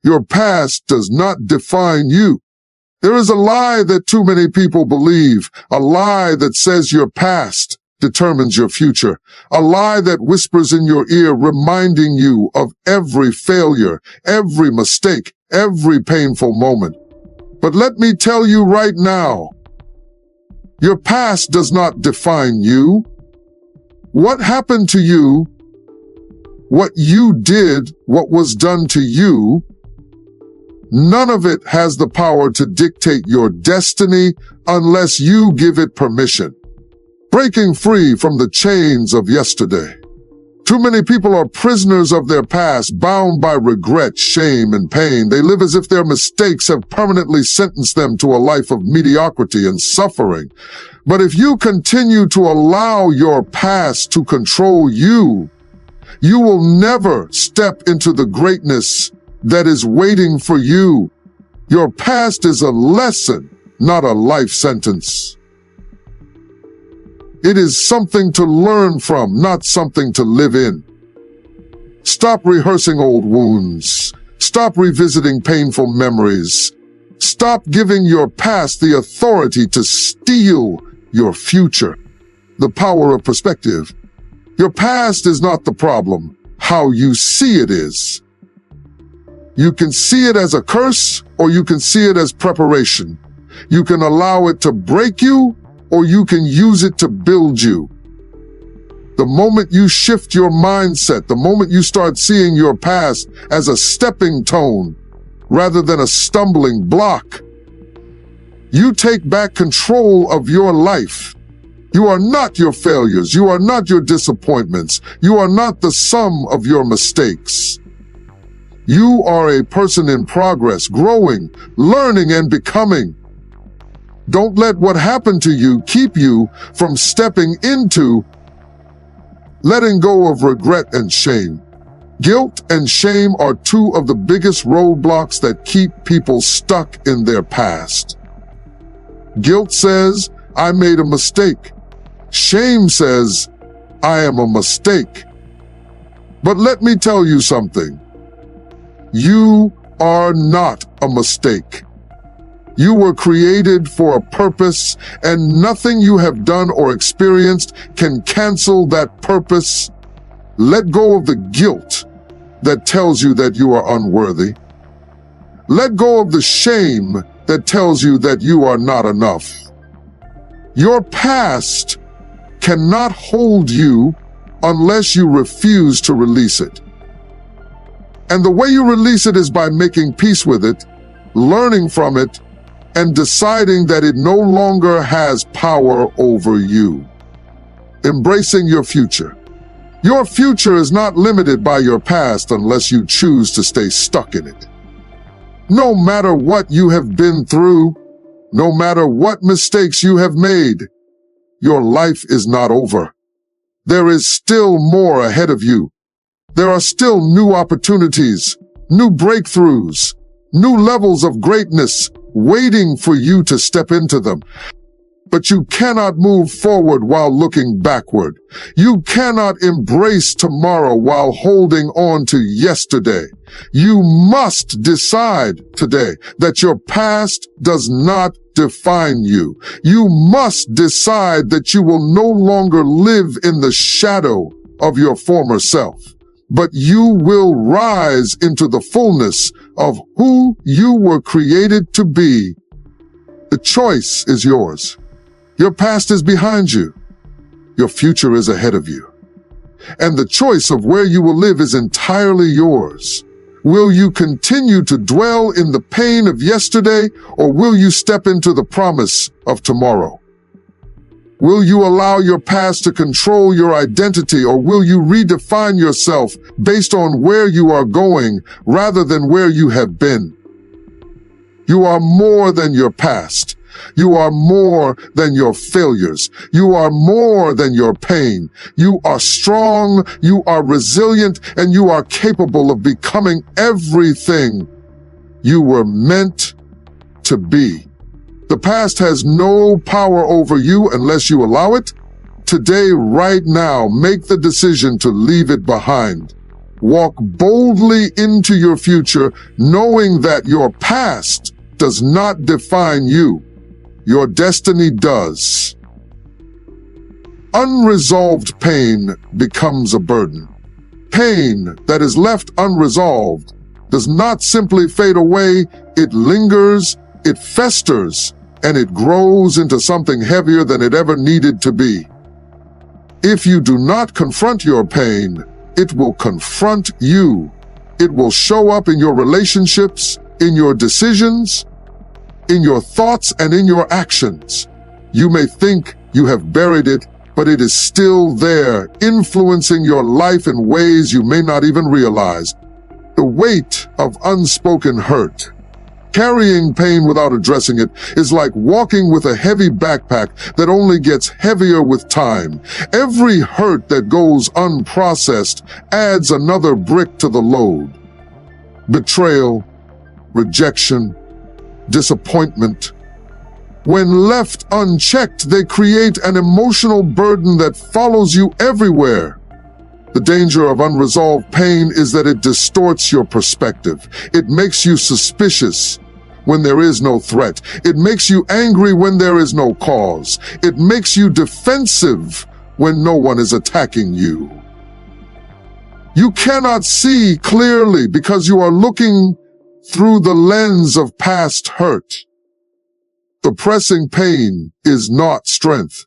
Your past does not define you. There is a lie that too many people believe, a lie that says your past determines your future, a lie that whispers in your ear reminding you of every failure, every mistake, every painful moment. But let me tell you right now, your past does not define you. What happened to you, what you did, what was done to you, none of it has the power to dictate your destiny unless you give it permission. Breaking free from the chains of yesterday. Too many people are prisoners of their past, bound by regret, shame, and pain. They live as if their mistakes have permanently sentenced them to a life of mediocrity and suffering. But if you continue to allow your past to control you, you will never step into the greatness that is waiting for you. Your past is a lesson, not a life sentence. It is something to learn from, not something to live in. Stop rehearsing old wounds. Stop revisiting painful memories. Stop giving your past the authority to steal your future. The power of perspective. Your past is not the problem. How you see it is. You can see it as a curse, or you can see it as preparation. You can allow it to break you, or you can use it to build you. The moment you shift your mindset, the moment you start seeing your past as a stepping stone rather than a stumbling block, you take back control of your life. You are not your failures. You are not your disappointments. You are not the sum of your mistakes. You are a person in progress, growing, learning, and becoming. Don't let what happened to you keep you from stepping into letting go of regret and shame. Guilt and shame are two of the biggest roadblocks that keep people stuck in their past. Guilt says, I made a mistake. Shame says, I am a mistake. But let me tell you something. You are not a mistake. You were created for a purpose, and nothing you have done or experienced can cancel that purpose. Let go of the guilt that tells you that you are unworthy. Let go of the shame that tells you that you are not enough. Your past cannot hold you unless you refuse to release it. And the way you release it is by making peace with it, learning from it, and deciding that it no longer has power over you. Embracing your future. Your future is not limited by your past unless you choose to stay stuck in it. No matter what you have been through, no matter what mistakes you have made, your life is not over. There is still more ahead of you. There are still new opportunities, new breakthroughs, new levels of greatness waiting for you to step into them. But you cannot move forward while looking backward. You cannot embrace tomorrow while holding on to yesterday. You must decide today that your past does not define you. You must decide that you will no longer live in the shadow of your former self, but you will rise into the fullness of who you were created to be. The choice is yours. Your past is behind you. Your future is ahead of you. And the choice of where you will live is entirely yours. Will you continue to dwell in the pain of yesterday, or will you step into the promise of tomorrow? Will you allow your past to control your identity, or will you redefine yourself based on where you are going rather than where you have been? You are more than your past. You are more than your failures. You are more than your pain. You are strong, you are resilient, and you are capable of becoming everything you were meant to be. The past has no power over you unless you allow it. Today, right now, make the decision to leave it behind. Walk boldly into your future, knowing that your past does not define you. Your destiny does. Unresolved pain becomes a burden. Pain that is left unresolved does not simply fade away, it lingers, it festers, and it grows into something heavier than it ever needed to be. If you do not confront your pain, it will confront you. It will show up in your relationships, in your decisions, in your thoughts, and in your actions. You may think you have buried it, but it is still there, influencing your life in ways you may not even realize. The weight of unspoken hurt. Carrying pain without addressing it is like walking with a heavy backpack that only gets heavier with time. Every hurt that goes unprocessed adds another brick to the load. Betrayal, rejection, disappointment. When left unchecked, they create an emotional burden that follows you everywhere. The danger of unresolved pain is that it distorts your perspective. It makes you suspicious when there is no threat. It makes you angry when there is no cause. It makes you defensive when no one is attacking you. You cannot see clearly because you are looking through the lens of past hurt. Suppressing pain is not strength.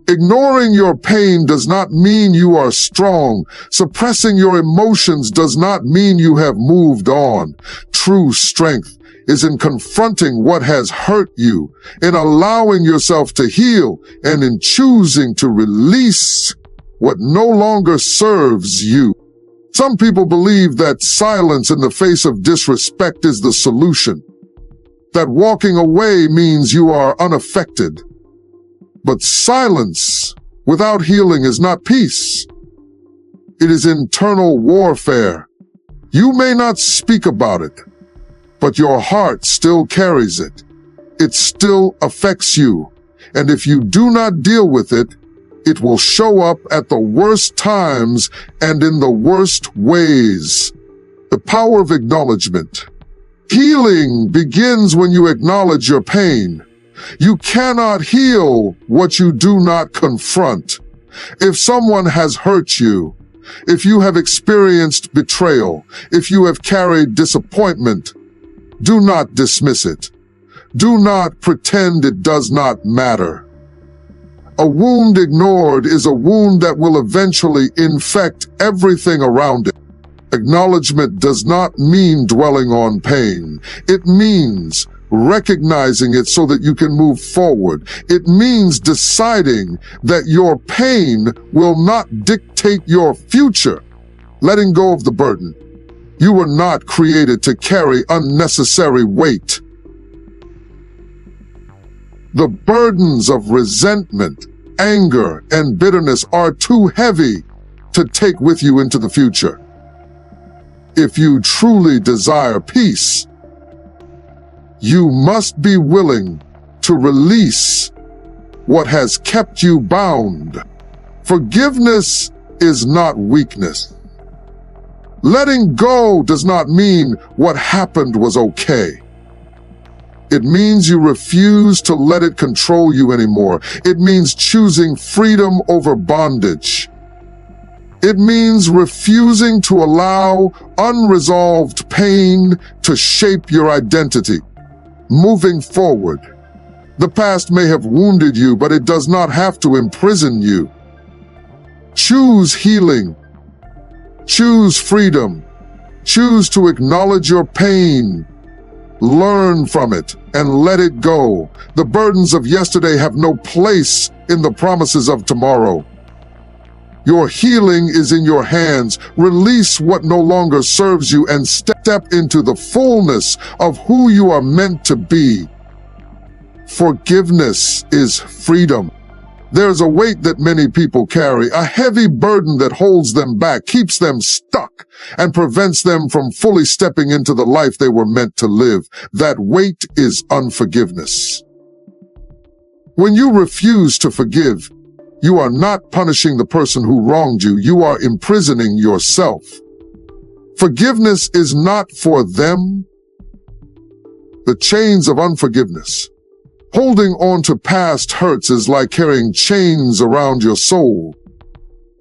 Ignoring your pain does not mean you are strong. Suppressing your emotions does not mean you have moved on. True strength is in confronting what has hurt you, in allowing yourself to heal, and in choosing to release what no longer serves you. Some people believe that silence in the face of disrespect is the solution, that walking away means you are unaffected. But silence without healing is not peace. It is internal warfare. You may not speak about it, but your heart still carries it. It still affects you. And if you do not deal with it, it will show up at the worst times and in the worst ways. The power of acknowledgement. Healing begins when you acknowledge your pain. You cannot heal what you do not confront. If someone has hurt you, if you have experienced betrayal, if you have carried disappointment, do not dismiss it. Do not pretend it does not matter. A wound ignored is a wound that will eventually infect everything around it. Acknowledgement does not mean dwelling on pain. It means recognizing it so that you can move forward. It means deciding that your pain will not dictate your future. Letting go of the burden. You were not created to carry unnecessary weight. The burdens of resentment, anger, and bitterness are too heavy to take with you into the future. If you truly desire peace, you must be willing to release what has kept you bound. Forgiveness is not weakness. Letting go does not mean what happened was okay. It means you refuse to let it control you anymore. It means choosing freedom over bondage. It means refusing to allow unresolved pain to shape your identity. Moving forward, the past may have wounded you, but it does not have to imprison you. Choose healing. Choose freedom. Choose to acknowledge your pain. Learn from it and let it go. The burdens of yesterday have no place in the promises of tomorrow. Your healing is in your hands. Release what no longer serves you and step into the fullness of who you are meant to be. Forgiveness is freedom. There's a weight that many people carry, a heavy burden that holds them back, keeps them stuck, and prevents them from fully stepping into the life they were meant to live. That weight is unforgiveness. When you refuse to forgive, you are not punishing the person who wronged you. You are imprisoning yourself. Forgiveness is not for them. The chains of unforgiveness. Holding on to past hurts is like carrying chains around your soul.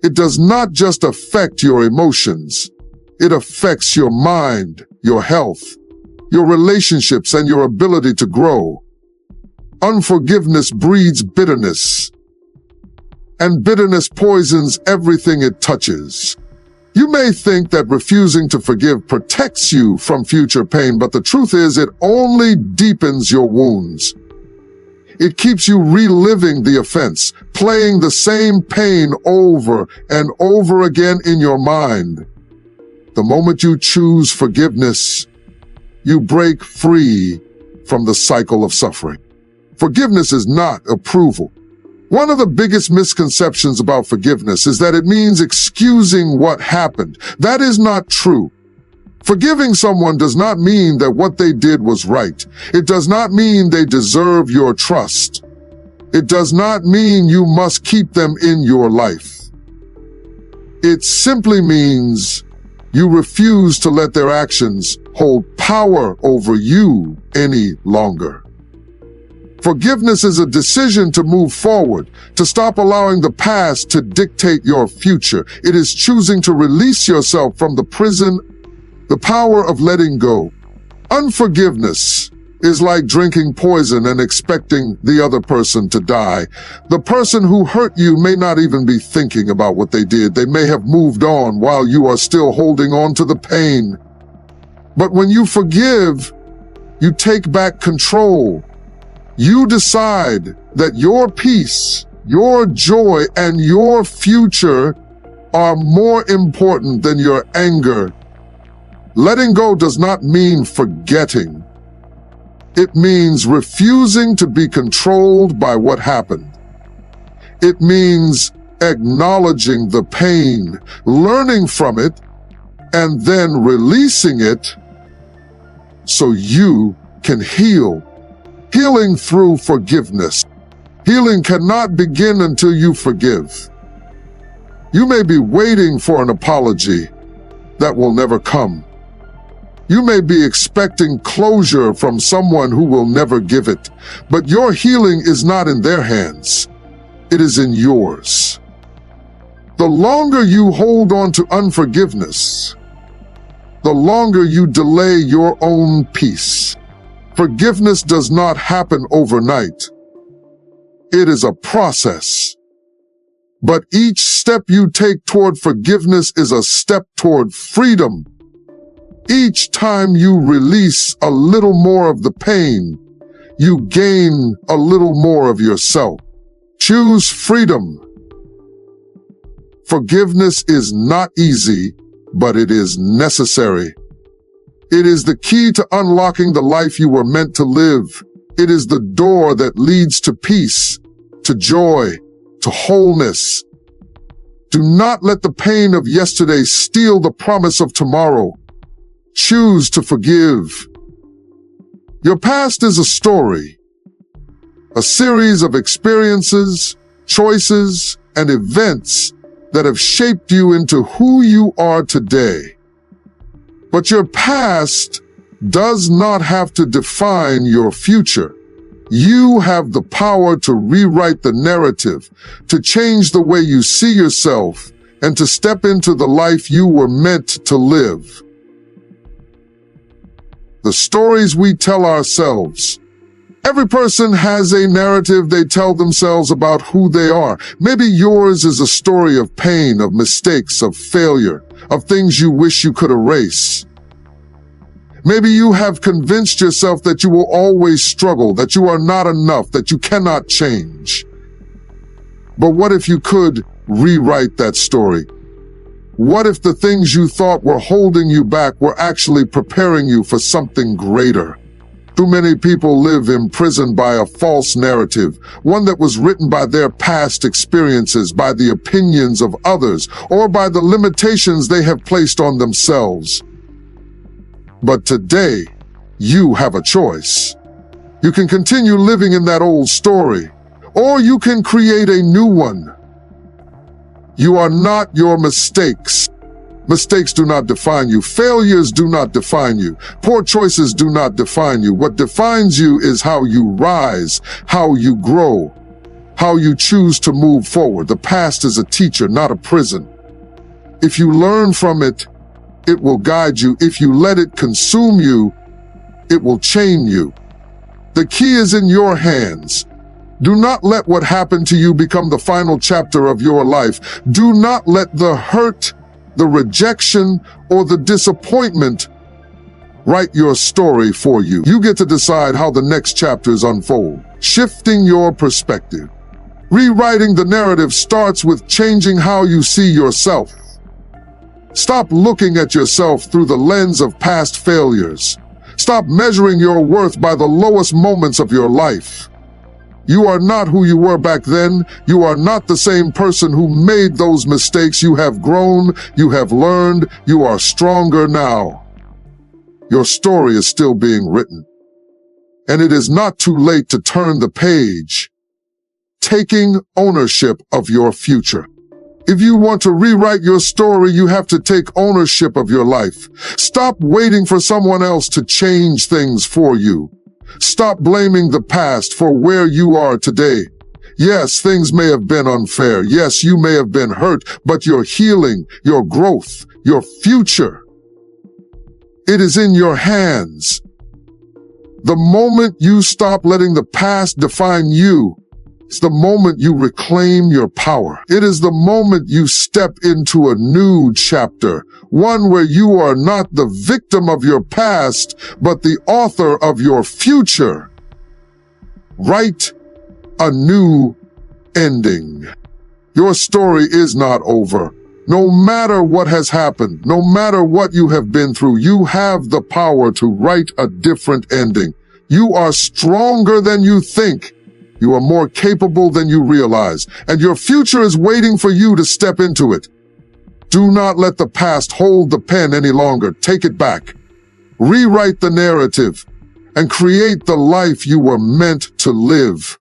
It does not just affect your emotions. It affects your mind, your health, your relationships, and your ability to grow. Unforgiveness breeds bitterness, and bitterness poisons everything it touches. You may think that refusing to forgive protects you from future pain, but the truth is it only deepens your wounds. It keeps you reliving the offense, playing the same pain over and over again in your mind. The moment you choose forgiveness, you break free from the cycle of suffering. Forgiveness is not approval. One of the biggest misconceptions about forgiveness is that it means excusing what happened. That is not true. Forgiving someone does not mean that what they did was right. It does not mean they deserve your trust. It does not mean you must keep them in your life. It simply means you refuse to let their actions hold power over you any longer. Forgiveness is a decision to move forward, to stop allowing the past to dictate your future. It is choosing to release yourself from the prison, the power of letting go. Unforgiveness is like drinking poison and expecting the other person to die. The person who hurt you may not even be thinking about what they did. They may have moved on while you are still holding on to the pain. But when you forgive, you take back control. You decide that your peace, your joy, and your future are more important than your anger. Letting go does not mean forgetting. It means refusing to be controlled by what happened. It means acknowledging the pain, learning from it, and then releasing it so you can heal. Healing through forgiveness. Healing cannot begin until you forgive. You may be waiting for an apology that will never come. You may be expecting closure from someone who will never give it, but your healing is not in their hands. It is in yours. The longer you hold on to unforgiveness, the longer you delay your own peace. Forgiveness does not happen overnight. It is a process. But each step you take toward forgiveness is a step toward freedom. Each time you release a little more of the pain, you gain a little more of yourself. Choose freedom. Forgiveness is not easy, but it is necessary. It is the key to unlocking the life you were meant to live. It is the door that leads to peace, to joy, to wholeness. Do not let the pain of yesterday steal the promise of tomorrow. Choose to forgive. Your past is a story, a series of experiences, choices, and events that have shaped you into who you are today. But your past does not have to define your future. You have the power to rewrite the narrative, to change the way you see yourself, and to step into the life you were meant to live. The stories we tell ourselves. Every person has a narrative they tell themselves about who they are. Maybe yours is a story of pain, of mistakes, of failure, of things you wish you could erase. Maybe you have convinced yourself that you will always struggle, that you are not enough, that you cannot change. But what if you could rewrite that story? What if the things you thought were holding you back were actually preparing you for something greater? Too many people live imprisoned by a false narrative, one that was written by their past experiences, by the opinions of others, or by the limitations they have placed on themselves. But today, you have a choice. You can continue living in that old story, or you can create a new one. You are not your mistakes. Mistakes do not define you. Failures do not define you. Poor choices do not define you. What defines you is how you rise, how you grow, how you choose to move forward. The past is a teacher, not a prison. If you learn from it, it will guide you. If you let it consume you, it will chain you. The key is in your hands. Do not let what happened to you become the final chapter of your life. Do not let the hurt, the rejection, or the disappointment write your story for you. You get to decide how the next chapters unfold. Shifting your perspective. Rewriting the narrative starts with changing how you see yourself. Stop looking at yourself through the lens of past failures. Stop measuring your worth by the lowest moments of your life. You are not who you were back then. You are not the same person who made those mistakes. You have grown. You have learned. You are stronger now. Your story is still being written. And it is not too late to turn the page. Taking ownership of your future. If you want to rewrite your story, you have to take ownership of your life. Stop waiting for someone else to change things for you. Stop blaming the past for where you are today. Yes, things may have been unfair. Yes, you may have been hurt, but your healing, your growth, your future, it is in your hands. The moment you stop letting the past define you, it's the moment you reclaim your power. It is the moment you step into a new chapter, one where you are not the victim of your past, but the author of your future. Write a new ending. Your story is not over. No matter what has happened, no matter what you have been through, you have the power to write a different ending. You are stronger than you think. You are more capable than you realize, and your future is waiting for you to step into it. Do not let the past hold the pen any longer. Take it back. Rewrite the narrative and create the life you were meant to live.